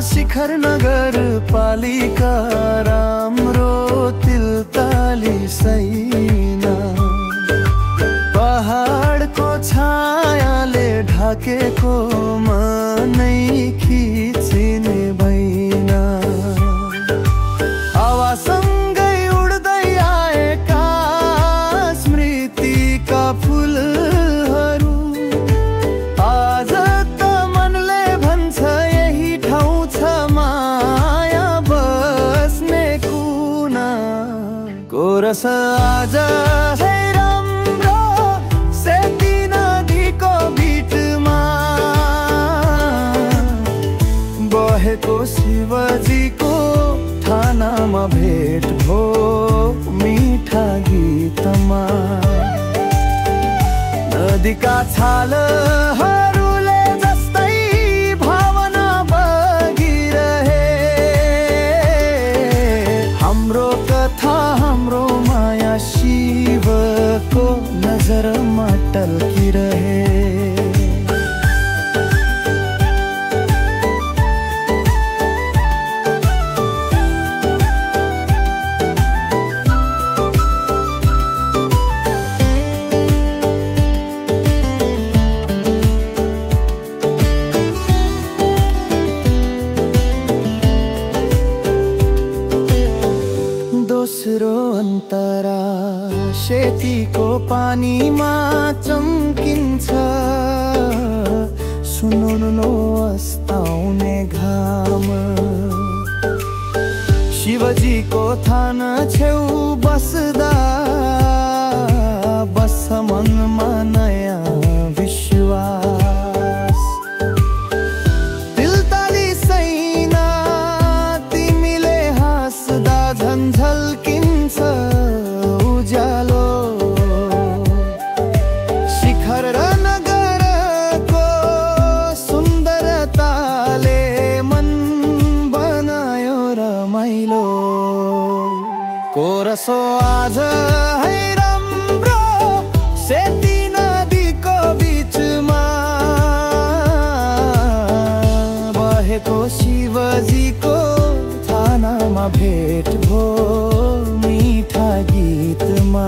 शिखर नगरपालिका राम्रो तिलताली सैना, पहाडको छायाले ढाकेको मनै खिचिने भएन। हावासँगै उड्दै आएका स्मृतिका फुलहरू, आज त मनले भन्छ यही ठाउँ छ माया बस्ने कुना। कोरस आज राम्रो सेती नदीको बिचमा बहेको शिवजीको थानामा भेट भो मिठा गीतमा। नदीका छालहरूले जस्तै भावना बगिरहे, हाम्रो कथा हाम्रो माया शिवको नजरमा टल्किरहे। दोस्रो अन्तरा सेतीको पानीमा चम्किन्छ, सुनुलो अस्ताउने घाम। शिवजीको थान छेउ बस्दा बस्छ मनमा नयाँ विश्वास। तिलताली सैना तिमीले हाँस्दा झन्झल्किन्छ उज्यालो। शिखर र नगरको सुन्दरताले मन बनायो रमाइलो। कोरसो आज है राम्रो सेती नदीको बिचमा बहेको शिवजीको थानामा भेट भो मिठा गीतमा।